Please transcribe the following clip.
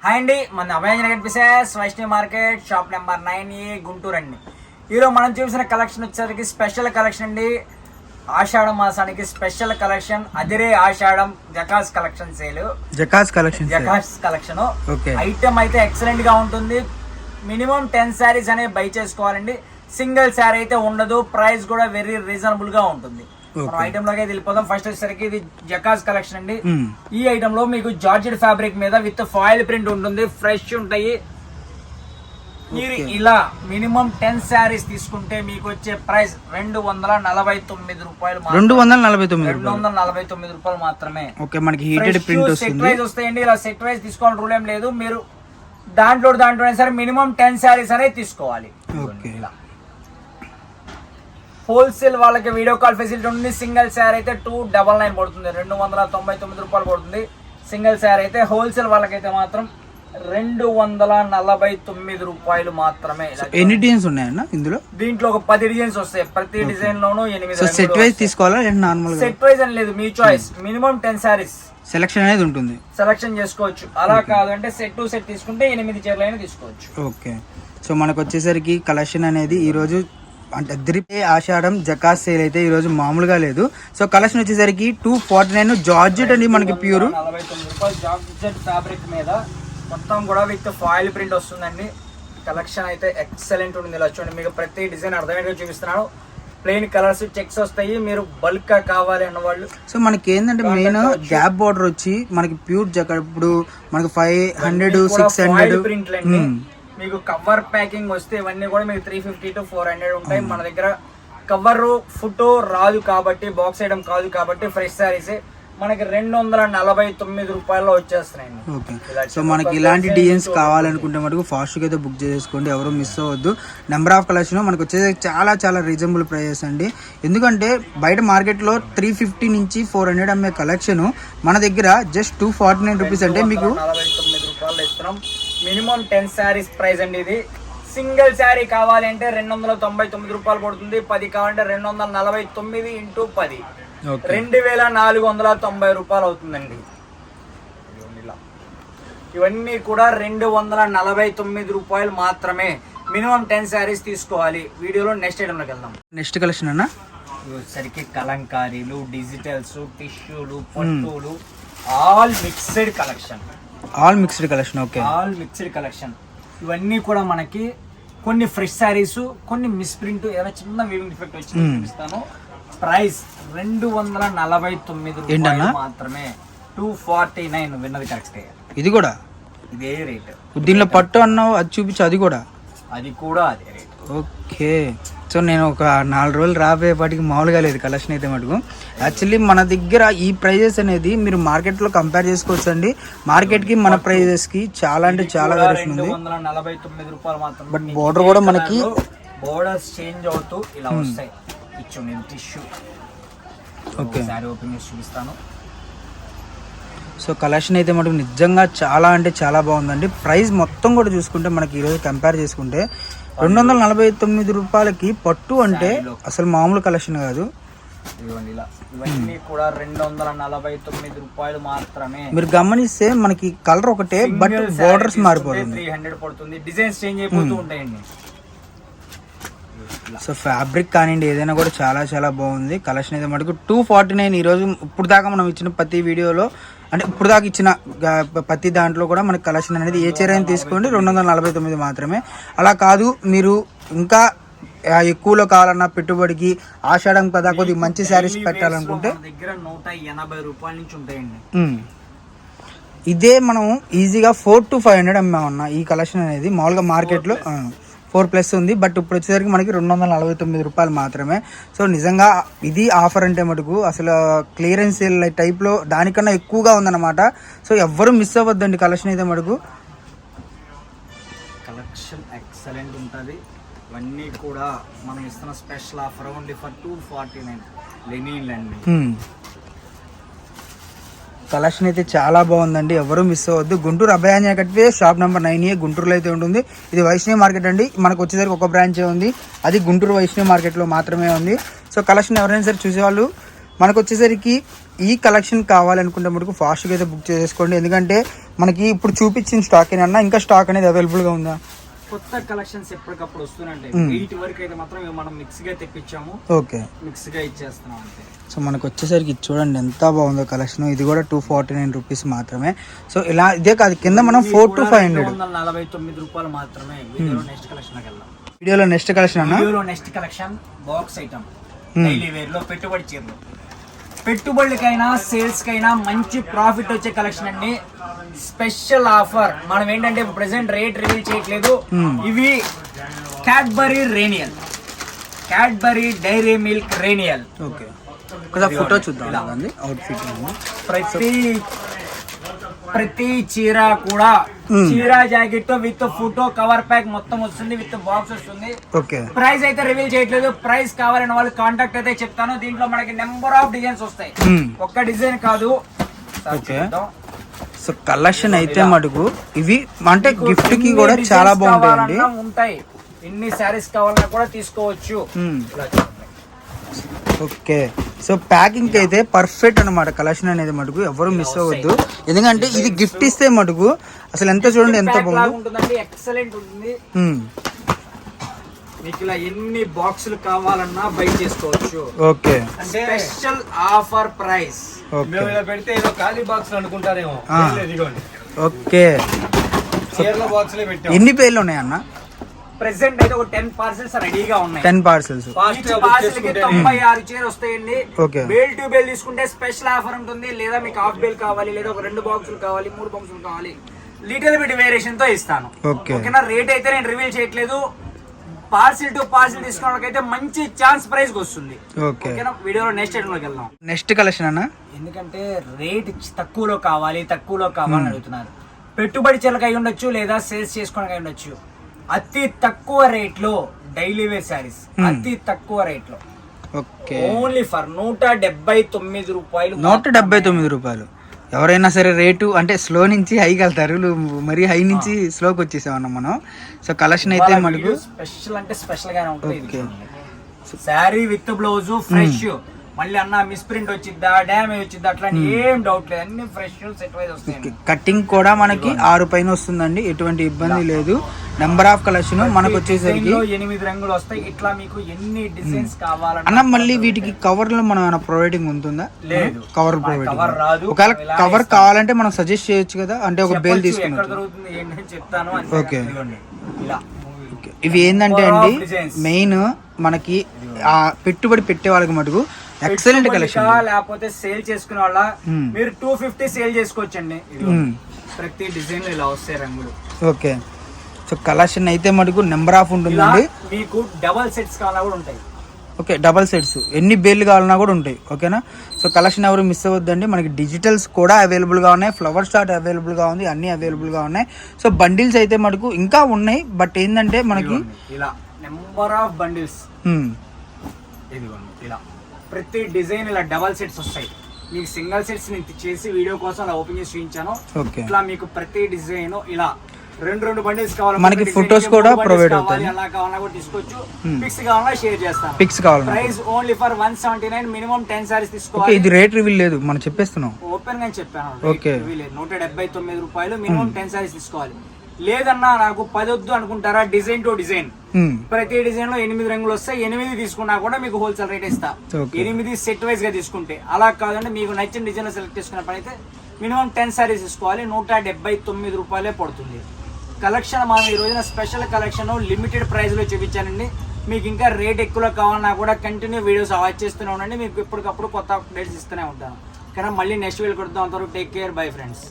Hi అండి, మన అభయాంజన కనిపిసేస్ Vaishnavi market shop number 9A Guntur అండి. ఈరోజు మనం చూసిన కలెక్షన్ వచ్చేసరికి స్పెషల్ కలెక్షన్ అండి. ఆషాఢ మాసానికి స్పెషల్ కలెక్షన్ అదిరే ఆషాఢం జకాస్ కలెక్షన్ సేల్. జకాస్ కలెక్షన్ ఐటమ్ అయితే ఎక్సలెంట్ గా ఉంటుంది. మినిమం 10 శారీస్ అనేవి బై చేసుకోవాలండి. సింగిల్ శారీ అయితే ఉండదు. ప్రైస్ కూడా వెరీ రీజనబుల్ గా ఉంటుంది. మనం ఐటమ్ లోకి వెళ్ళిపోదాం. ఫస్ట్ వచ్చేసరికి ఇది జకాస్ కలెక్షన్ అండి. ఈ ఐటమ్ లో మీకు జార్జెట్ ఫ్యాబ్రిక్ మీద విత్ ఫాయిల్ ప్రింట్ ఉంటుంది. ఫ్రెష్ ఉంటాయి. మీరు ఇలా మినిమం 10 శారీస్ తీసుకుంటే మీకు వచ్చే ప్రైస్ 249 రూపాయలు. 249 రూపాయలు మాత్రమే. సెట్ వైజ్ వస్తాయండి. ఇలా సెట్ వైజ్ తీసుకోవాలని రూల్ ఏం లేదు. మీరు దాంట్లో సరే మినిమం 10 శారీస్ అనేది తీసుకోవాలి. ఇలా హోల్సేల్ వాళ్ళకి వీడియో కాల్ ఫెసిలిటీ ఉంది. సింగిల్ శారీ అయితే 299 పడుతుంది, 299 రూపాయలు పడుతుంది సింగిల్ శారీ అయితే. హోల్సేల్ వాళ్ళకైతే మాత్రం 249 రూపాయలు మాత్రమే. ఎన్ని డిజైన్స్ ఉన్నాయన్న ఇందులో? దీంట్లో ఒక 10 డిజైన్స్ వస్తాయి. ప్రతి డిజైన్ లోనూ 8 సెట్ వైజ్ తీసుకోవాలా? నార్మల్ సెట్ వైజ్ అని లేదు, మీ చాయిస్. మినిమం 10 శారీస్ సెలక్షన్ అనేది ఉంటుంది, సెలక్షన్ చేసుకోవచ్చు. అలా కాదంటే సెట్ టు సెట్ తీసుకుంటే 8 చీరలు అయినా తీసుకోవచ్చు. ఓకే. సో మనకు వచ్చేసరికి కలెక్షన్ అనేది ఈ రోజు అంటే అదిరిపోయే ఆషాఢం జకాస్ సేల్ అయితే ఈ రోజు మామూలుగా లేదు. సో కలెక్షన్ వచ్చేసరికి 249 జార్జెట్ అండి. మనకి ప్యూర్ 49 రూపాయలు జార్జెట్ ఫ్యాబ్రిక్ మీద మొత్తం కూడా విత్ ఫాయిల్ ప్రింట్ వస్తుందండి. కలెక్షన్ అయితే ఎక్సలెంట్ ఉంటుంది. ఇలా చూడండి, మీకు ప్రతి డిజైన్ అర్థమయ్యేట్టుగా చూపిస్తున్నాను. ప్లెయిన్ కలర్స్ చెక్స్ వస్తాయి. మీరు బల్క్ గా కావాలి అన్నవాళ్ళు. సో మనకి ఏంటంటే మెయిన్ గ్యాప్ బార్డర్ వచ్చి మనకి ప్యూర్ జకాట్. ఇప్పుడు మనకి 500 600 ప్రింట్లు అండి. మీకు కవర్ ప్యాకింగ్ వస్తే ఇవన్నీ కూడా మీకు 350 to 400 ఉంటాయి. మన దగ్గర కవర్ ఫోటో రాదు కాబట్టి, బాక్స్ ఐటమ్ కాదు కాబట్టి ఫ్రెష్ శారీస్ మనకి 249 రూపాయల్లో వచ్చేస్తున్నాయండి. ఓకే. సో మనకి ఇలాంటి డిజైన్స్ కావాలనుకుంటే మటుకు ఫాస్ట్గా అయితే బుక్ చేసుకోండి, ఎవరు మిస్ అవ్వద్దు. నెంబర్ ఆఫ్ కలెక్షన్ మనకు వచ్చేసి చాలా రీజనబుల్ ప్రైజెస్ అండి. ఎందుకంటే బయట మార్కెట్లో 350 నుంచి 400 అమ్మే కలెక్షన్ మన దగ్గర జస్ట్ 249 రూపీస్ అంటే మీకు 49 రూపాయలు ఇస్తున్నాం. మినిమం 10 శారీస్ ప్రైస్ అండి ఇది. సింగిల్ శారీ కావాలి అంటే 299 రూపాయలు పడుతుంది. 10 కావాలంటే 249 into 10 2490 రూపాయలు అవుతుందండి. ఇవన్నీ కూడా 249 రూపాయలు మాత్రమే. మినిమం 10 శారీస్ తీసుకోవాలి. వీడియోలో నెక్స్ట్ ఐటమ్ లోకి వెళ్దాం. నెక్స్ట్ కలెక్షన్ అన్న సరికి కలంకారీలు, డిజిటల్స్, టిష్యూలు, పట్టులు, all mixed collection. Okay. All mixed collection. ఇవన్నీ కూడా మనకి కొన్ని ఫ్రెష్ శారీస్, కొన్ని మిస్ ప్రింట్, ఏదైనా చిన్న వీవింగ్ డిఫెక్ట్ వచ్చి చూపిస్తాను. ప్రైస్ 249 రూపాయలు మాత్రమే. 249 విన్నది కరెక్ట్. ఇది కూడా ఇదే రేట్. దీనిలో పట్టు అన్నావు, అది చూపించు. అది కూడా అదే రేట్. ఓకే. సో నేను ఒక 4 రోజులు రాబోయేపాటికి మామూలుగా లేదు కలెక్షన్ అయితే మటుకు. యాక్చువల్లీ మన దగ్గర ఈ ప్రైజెస్ అనేది మీరు మార్కెట్లో కంపేర్ చేసుకోవచ్చు అండి. మార్కెట్కి మన ప్రైజెస్కి చాలా అంటే చాలా వేరియేషన్ ఉంది. 249 రూపాయలు మాత్రం. బట్ బోర్డర్ కూడా మనకి బోర్డర్స్ చేంజ్ అవుతూ ఇలా వస్తాయి. ఇచ్చింది టిష్యూ. ఓకే. సారీ ఓపెన్ చేసి చూపిస్తాను. సో కలెక్షన్ అయితే మటుకు నిజంగా చాలా అంటే చాలా బాగుందండి. ప్రైస్ మొత్తం కూడా చూసుకుంటే మనకి ఈరోజు కంపేర్ చేసుకుంటే 249 రూపాయలకి పట్టు అంటే అసలు మామూలు కలెక్షన్ కాదు. ఇవన్నీ కూడా 249 రూపాయలు మాత్రమే. మీరు గమనిస్తే మనకి కలర్ ఒకటే, బట్ బోర్డర్స్ మారిపోతుంది. 300 పడుతుంది. డిజైన్స్ చేంజ్ అయిపోతూ ఉంటాయండి. సో ఫ్యాబ్రిక్ కానివ్వండి ఏదైనా కూడా చాలా బాగుంది. కలెక్షన్ అయితే మటుకు 249. ఈరోజు ఇప్పుడు దాకా మనం ఇచ్చిన ప్రతి వీడియోలో అంటే ఇప్పుడు దాకా ఇచ్చిన ప్రతి దాంట్లో కూడా మనకి కలెక్షన్ అనేది ఏ చీర అయినా తీసుకోండి 249 మాత్రమే. అలా కాదు, మీరు ఇంకా ఎక్కువలో కావాలన్నా పెట్టుబడికి ఆషాఢం కదా కొద్దిగా మంచి శారీస్ పెట్టాలనుకుంటే దగ్గర 180 రూపాయల నుంచి ఉంటాయండి. ఇదే మనం ఈజీగా 400 to 500 అమ్మామన్నా ఈ కలెక్షన్ అనేది. మామూలుగా మార్కెట్లో 4+ ఉంది, బట్ ఇప్పుడు వచ్చేసరికి మనకి 249 రూపాయలు మాత్రమే. సో నిజంగా ఇది ఆఫర్ అంటే మటుకు అసలు క్లియరెన్స్ సేల్ టైప్లో దానికన్నా ఎక్కువగా ఉందన్నమాట. సో ఎవ్వరూ మిస్ అవ్వద్దండి కలెక్షన్ అయితే మటుకు. కలెక్షన్ ఎక్సలెంట్ ఉంటుంది. ఇవన్నీ కూడా మనం ఇస్తున్న స్పెషల్ ఆఫర్ ఓన్లీ ఫర్ 249 లెనిన్లు అండి. కలెక్షన్ అయితే చాలా బాగుందండి, ఎవరు మిస్ అవ్వద్దు. గుంటూరు అభయాంజనేయ కట్వే షాప్ నెంబర్ 9A గుంటూరులో అయితే ఉంటుంది. ఇది వైష్ణవి మార్కెట్ అండి. మనకు వచ్చేసరికి ఒక బ్రాంచే ఉంది, అది గుంటూరు వైష్ణవి మార్కెట్లో మాత్రమే ఉంది. సో కలెక్షన్ ఎవరైనా సరే చూసేవాళ్ళు మనకు వచ్చేసరికి ఈ కలెక్షన్ కావాలనుకుంటే మనకు ఫాస్ట్గా అయితే బుక్ చేసుకోండి, ఎందుకంటే మనకి ఇప్పుడు చూపించిన స్టాక్ ఏనన్నా ఇంకా స్టాక్ అనేది అవైలబుల్గా ఉందా? కొత్త కలెక్షన్స్ ఎప్పటికప్పుడు వస్తున్నాయి. 8 వరకు అయితే మాత్రం మనం మిక్స్ గా తెప్పించాము. ఓకే, మిక్స్ గా ఇచ్చేస్తున్నాం అంతే. సో మనకు వచ్చేసరికి ఇది చూడండి ఎంత బాగుందో కలెక్షన్. ఇది కూడా 249 రూపీస్ మాత్రమే. సో ఇలా ఇదే కాదు, కింద మనం 4 to 500 249 రూపాయలు మాత్రమే. వీడియోలో నెక్స్ట్ కలెక్షన్ వెళ్దాం. వీడియోలో నెక్స్ట్ కలెక్షన్ అన్న, వీడియోలో next collection box item daily wear లో పెట్టుబడి చీరలు. పెట్టుబడులకైనా సేల్స్ కైనా మంచి ప్రాఫిట్ వచ్చే కలెక్షన్ అండి. స్పెషల్ ఆఫర్ మనం ఏంటంటే ప్రెసెంట్ రేట్ రివీల్ చేయట్లేదు. ఇవి క్యాడ్బరీ రేనియల్, క్యాడ్బరీ డైరీ మిల్క్ రేనియల్. ఓకే, ఫోటో చూద్దాం అవుట్ఫిట్. ప్రతి చీర కూడా చీర jacket with photo cover pack మొత్తం వస్తుంది, విత్ బాక్స్ వస్తుంది. ఓకే, ప్రైస్ అయితే రివీల్ చేయట్లేదు. ప్రైస్ కావాలని వాళ్ళు కాంటాక్ట్ అయితే చెప్తాను. దీంట్లో మనకి నెంబర్ ఆఫ్ డిజైన్స్ వస్తాయి, ఒక్క డిజైన్ కాదు. ఓకే, సో కలెక్షన్ అయితే మటుకు ఇవి అంటే గిఫ్ట్ కి కూడా చాలా బాగుంటాయండి. ఉంటాయి, ఎన్ని శారీస్ కావాలన్నా కూడా తీసుకోవచ్చు. ఓకే, సో ప్యాకింగ్ అయితే పర్ఫెక్ట్ అనమాట. కలెక్షన్ అనేది మటుకు ఎవరు మిస్ అవ్వద్దు, ఎందుకంటే ఇది గిఫ్ట్ ఇస్తే మటుకు అసలు ఎంత చూడండి ఎంత బాగుంది. ఎక్సలెంట్ ఉంటుంది. మీకు ఇలా ఎన్ని బాక్సులు కావాలన్నా బై చేసుకోవచ్చు. Okay, special offer price. పెడితే ఏదో ఖాళీ బాక్స్ అనుకుంటారేమో. ఓకే, ఎన్ని పేర్లు ఉన్నాయన్న? ప్రెసెంట్ అయితే ఒక 10 పార్సెల్స్ రెడీగా ఉన్నాయి. 10 పార్సెల్స్. పార్సెల్ కి 96 చీర వస్తాయండి. ఓకే, బేల్ టు బేల్ తీసుకుంటే స్పెషల్ ఆఫర్ ఉంటుంది. లేదా మీకు హాఫ్ బేల్ కావాలి, లేదా ఒక 2 బాక్సులు కావాలి, 3 బాక్సులు కావాలి, లిటిల్ బిట్ వేరియేషన్ తో ఇస్తాను. ఓకేనా? రేట్ అయితే నేను రివీల్ చేయట్లేదు. పార్సిల్ టు పార్సిల్ తీసుకోవడానికైతే మంచి ఛాన్స్ ప్రైస్ వస్తుంది. ఓకేనా? వీడియోలో నెక్స్ట్ ఐటమ్ లోకి వెళ్దాం. నెక్స్ట్ కలెక్షన్ అన్న, ఎందుకంటే రేట్ తక్కువలో కావాలి అని అడుగుతున్నారు. పెట్టుబడి చీరలకు అయి ఉండొచ్చు, లేదా సేల్స్ చేసుకోవడానికి అయి ఉండొచ్చు. అతి తక్కువ రేట్ లో డైలీ వేర్ శారీస్, అతి తక్కువ రేట్ లో. ఓకే, ఓన్లీ ఫర్ 179 రూపాయలు. 179 రూపాయలు. ఎవరైనా సరే రేటు అంటే స్లో నుంచి హైకి వెళ్తారు, మరి హై నుంచి స్లోకి వచ్చేసామన్నా మనం. సో కలెక్షన్ అయితే మనకు స్పెషల్ అంటే స్పెషల్ గానే ఉంటుంది. శారీ విత్ బ్లౌజ్ ఫ్రెష్, మళ్ళీ అన్న మిస్ప్రింట్ వచ్చిద్దా, డ్యామేజ్ వచ్చిద్దా అట్లా ఏం డౌట్ లేదు. అన్ని ఫ్రెష్ సెట్ వైజ్ వస్తాయి. కటింగ్ కూడా మనకి 6 పైన వస్తుందండి, ఎటువంటి ఇబ్బంది లేదు. నెంబర్ ఆఫ్ కలెక్షన్ మనకు వచ్చేసరికి 8 రంగులు వస్తాయి. ఇట్లా మీకు ఎన్ని డిజైన్స్ కావాలన్నా అన్న మళ్ళీ వీటికి కవర్ లో మనం ఏమైనా ప్రొవైడింగ్ ఉంటుందా? లేదు, కవర్ ప్రొవైడింగ్. ఒకవేళ కవర్ కావాలంటే మనం సజెస్ట్ చేయొచ్చు కదా, అంటే ఒక బేల్ తీసుకుని. చెప్తాను. ఓకే, ఇవి ఏంటంటే అండి మెయిన్ మనకి ఆ పెట్టుబడి పెట్టే వాళ్ళకి మటుకు ఎక్సలెంట్ కలెక్షన్. లేకపోతే సేల్ చేసుకునే వాళ్ళ మీరు 250 సేల్ చేసుకోవచ్చండి. ప్రతి డిజైన్ ఇలా వస్తాయి రంగులు. ఓకే, సో కలెక్షన్ అయితే మటుకు నెంబర్ ఆఫ్ ఉంటుందండి. మీకు డబల్ సెట్స్ కావాలన్నా కూడా ఉంటాయి. ఓకే, డబల్ సెట్స్ ఎన్ని బేర్లు కావాలన్నా కూడా ఉంటాయి. ఓకేనా? సో కలెక్షన్ ఎవరు మిస్ అవ్వద్దండి. మనకి డిజిటల్స్ కూడా అవైలబుల్గా ఉన్నాయి, ఫ్లవర్ స్టార్ట్ అవైలబుల్గా ఉంది, అన్ని అవైలబుల్గా ఉన్నాయి. సో బండిల్స్ అయితే మటుకు ఇంకా ఉన్నాయి, బట్ ఏంటంటే మనకి ఇలా నెంబర్ ఆఫ్ బండిల్స్ ఇలా ప్రతి డిజైన్ ఇలా డబల్ సెట్స్ వస్తాయి. మీకు సింగిల్ సెట్స్ నేను చేసి వీడియో కోసం అలా ఓపెన్ చేసి చూపించాను. ఇట్లా మీకు ప్రతి డిజైన్ ఇలా 2 బండిల్స్ కావాలి. మనకి ఫొటోస్ కూడా ప్రొవైడ్ అవుతాయి. అలా కావాలన్నా కూడా తీసుకోవచ్చు. పిక్స్ కావాలన్నా షేర్ చేస్తాను. పిక్స్ కావాలన్నా price only for 179. Minimum 10 saris తీసుకోవాలి. ఇది రేట్ రివీల్ లేదు, మనం చెప్పేస్తున్నాం. ఓపెన్ గా చెప్పాను. ఓకే, 179 రూపాయలు. మినిమం 10 సారీస్ తీసుకోవాలి. లేదన్నా నాకు 10 వద్దు అనుకుంటారా, డిజైన్ టు డిజైన్ ప్రతి డిజైన్ లో 8 రంగులు వస్తాయి. 8 తీసుకున్నా కూడా మీకు హోల్సేల్ రేట్ ఇస్తా. 8 సెట్ వైజ్ గా తీసుకుంటే. అలా కాదంటే మీకు నచ్చిన డిజైన్ సెలెక్ట్ చేసుకున్న పని అయితే మినిమం 10 సారీస్ తీసుకోవాలి. 179 రూపాయలే పడుతుంది. కలెక్షన్ మనం ఈ రోజున స్పెషల్ కలెక్షన్ లిమిటెడ్ ప్రైస్ లో చూపించానండి. మీకు ఇంకా రేట్ ఎక్కువలో కావాలన్నా కూడా కంటిన్యూ వీడియోస్ వాచ్ చేస్తూనే ఉండండి. మీకు ఎప్పటికప్పుడు కొత్త అప్డేట్స్ ఇస్తూనే ఉంటాను. కానీ మళ్ళీ నెక్స్ట్ వీడియో కొడతాం. అంతవరకు టేక్ కేర్, బై ఫ్రెండ్స్.